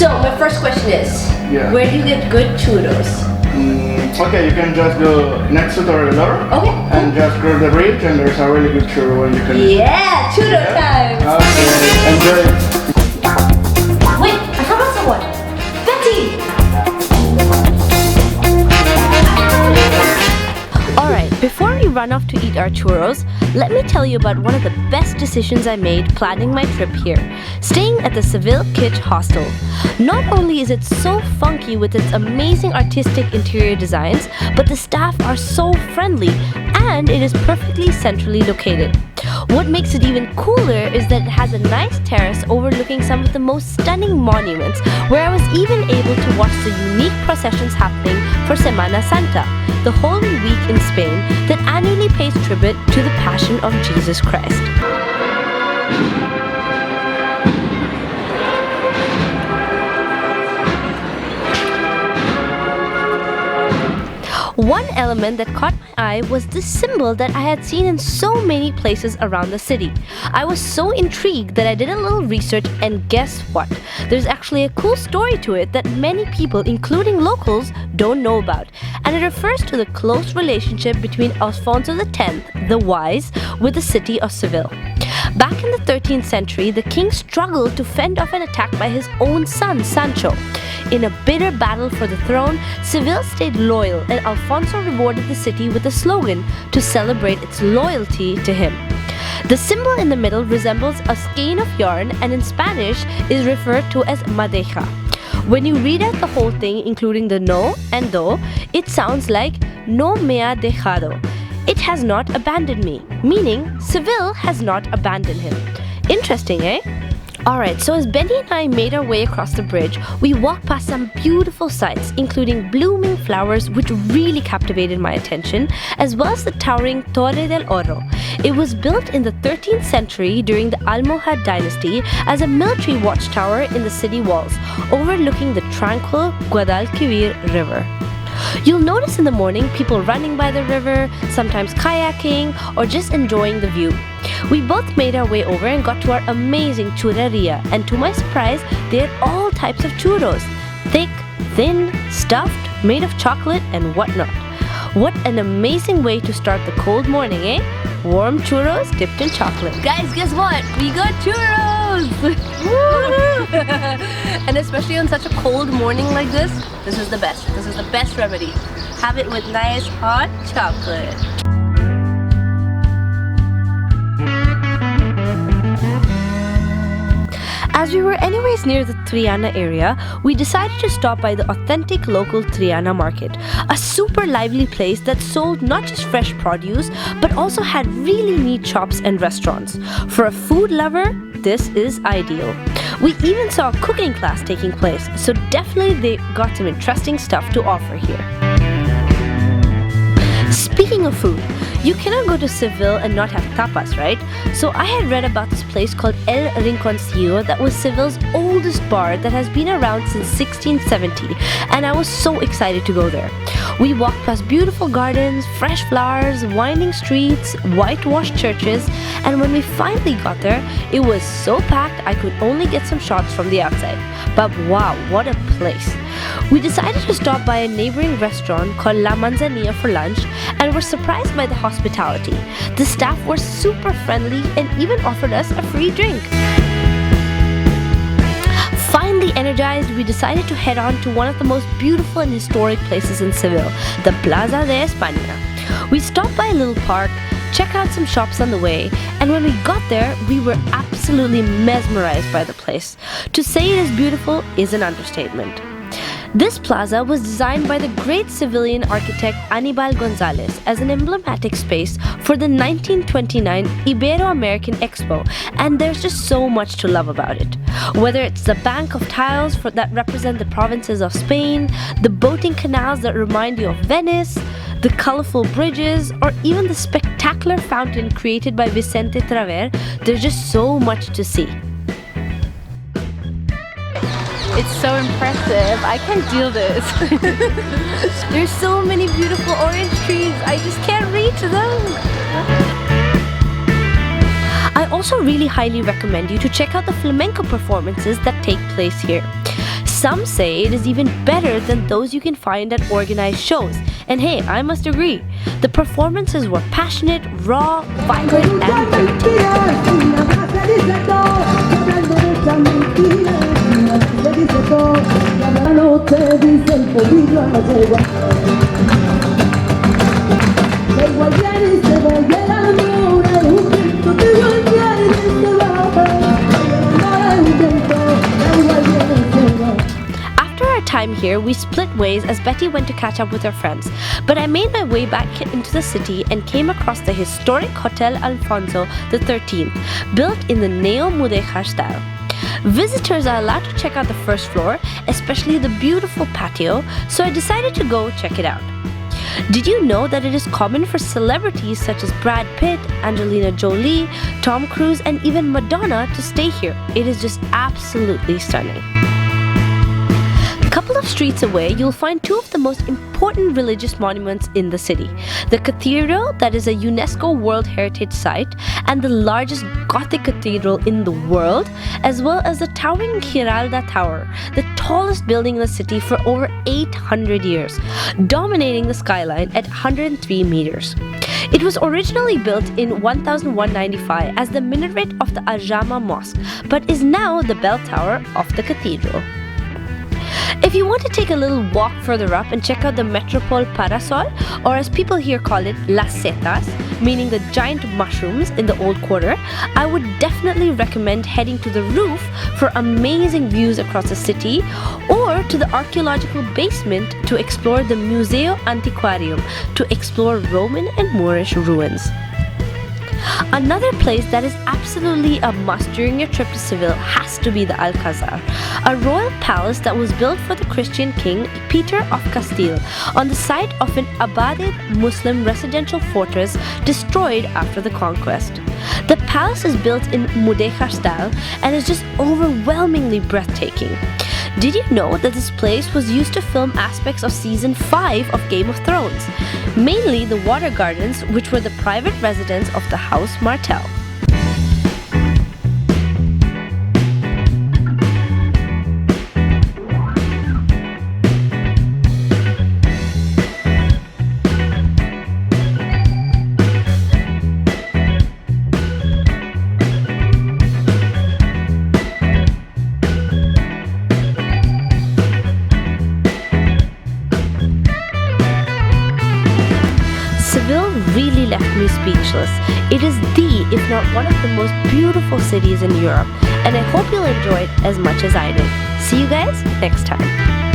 So my first question is, where do you get good churros? Okay, you can just go next to Torredor. Okay. And just cross the bridge, and there's a really good churro, and you can. Yeah, churro time. Okay, enjoy it. Wait, I forgot someone. Betty. Alright, before we run off to eat our churros, let me tell you about one of the best decisions I made planning my trip here, staying at the SEVILLE KITSCH Hostel. Not only is it so funky with its amazing artistic interior designs, but the staff are so friendly and it is perfectly centrally located. What makes it even cooler is that it has a nice terrace overlooking some of the most stunning monuments, where I was even able to watch the unique processions happening for Semana Santa, the Holy Week in Spain that annually pays tribute to the Passion of Jesus Christ. One element that caught my eye was this symbol that I had seen in so many places around the city. I was so intrigued that I did a little research, and guess what? There's actually a cool story to it that many people, including locals, don't know about. And it refers to the close relationship between Alfonso X, the Wise, with the city of Seville. Back in the 13th century, the king struggled to fend off an attack by his own son, Sancho. In a bitter battle for the throne, Seville stayed loyal, and Alfonso rewarded the city with a slogan to celebrate its loyalty to him. The symbol in the middle resembles a skein of yarn, and in Spanish is referred to as madeja. When you read out the whole thing, including the no and do, it sounds like no me ha dejado. It has not abandoned me, meaning Seville has not abandoned him. Interesting, eh? Alright, so as Benny and I made our way across the bridge, we walked past some beautiful sights, including blooming flowers which really captivated my attention, as well as the towering Torre del Oro. It was built in the 13th century during the Almohad dynasty as a military watchtower in the city walls, overlooking the tranquil Guadalquivir river. You'll notice in the morning people running by the river, sometimes kayaking, or just enjoying the view. We both made our way over and got to our amazing churreria, and to my surprise, they had all types of churros. Thick, thin, stuffed, made of chocolate, and whatnot. What an amazing way to start the cold morning, eh? Warm churros dipped in chocolate. Guys, guess what? We got churros! And especially on such a cold morning like this is the best. This is the best remedy. Have it with nice hot chocolate. As we were anyways near the Triana area, we decided to stop by the authentic local Triana market, a super lively place that sold not just fresh produce, but also had really neat shops and restaurants. For a food lover, this is ideal. We even saw a cooking class taking place, so definitely they got some interesting stuff to offer here. Speaking of food, you cannot go to Seville and not have tapas, right? So I had read about this place called El Rinconcillo that was Seville's oldest bar that has been around since 1670, and I was so excited to go there. We walked past beautiful gardens, fresh flowers, winding streets, whitewashed churches, and when we finally got there, it was so packed I could only get some shots from the outside. But wow, what a place! We decided to stop by a neighboring restaurant called La Manzanilla for lunch, and were surprised by the hospitality. The staff were super friendly and even offered us a free drink. Finally energized, we decided to head on to one of the most beautiful and historic places in Seville, the Plaza de España. We stopped by a little park, checked out some shops on the way, and when we got there, we were absolutely mesmerized by the place. To say it is beautiful is an understatement. This plaza was designed by the great Sevillian architect Aníbal González as an emblematic space for the 1929 Ibero-American Expo, and there's just so much to love about it. Whether it's the bank of tiles that represent the provinces of Spain, the boating canals that remind you of Venice, the colorful bridges, or even the spectacular fountain created by Vicente Traver, there's just so much to see. It's so impressive. I can't deal this. There's so many beautiful orange trees. I just can't reach them. I also really highly recommend you to check out the flamenco performances that take place here. Some say it is even better than those you can find at organized shows. And hey, I must agree. The performances were passionate, raw, vibrant, and After our time here, we split ways as Betty went to catch up with her friends. But I made my way back into the city and came across the historic Hotel Alfonso XIII, built in the neo-mudéjar style. Visitors are allowed to check out the first floor, especially the beautiful patio, so I decided to go check it out. Did you know that it is common for celebrities such as Brad Pitt, Angelina Jolie, Tom Cruise, and even Madonna to stay here? It is just absolutely stunning. A couple of streets away, you'll find two of the most important religious monuments in the city. The cathedral, that is a UNESCO World Heritage Site and the largest Gothic cathedral in the world, as well as the towering Giralda Tower, the tallest building in the city for over 800 years, dominating the skyline at 103 meters. It was originally built in 1195 as the minaret of the Al-Jama Mosque, but is now the bell tower of the cathedral. If you want to take a little walk further up and check out the Metropole Parasol, or as people here call it, Las Setas, meaning the giant mushrooms in the old quarter, I would definitely recommend heading to the roof for amazing views across the city, or to the archaeological basement to explore the Museo Antiquarium, to explore Roman and Moorish ruins. Another place that is absolutely a must during your trip to Seville has to be the Alcazar, a royal palace that was built for the Christian king Peter of Castile on the site of an Abbasid Muslim residential fortress destroyed after the conquest. The palace is built in mudéjar style and is just overwhelmingly breathtaking. Did you know that this place was used to film aspects of season 5 of Game of Thrones? Mainly the water gardens, which were the private residence of the House Martell. Seville really left me speechless. It is the, if not one of the most beautiful cities in Europe, and I hope you'll enjoy it as much as I did. See you guys next time.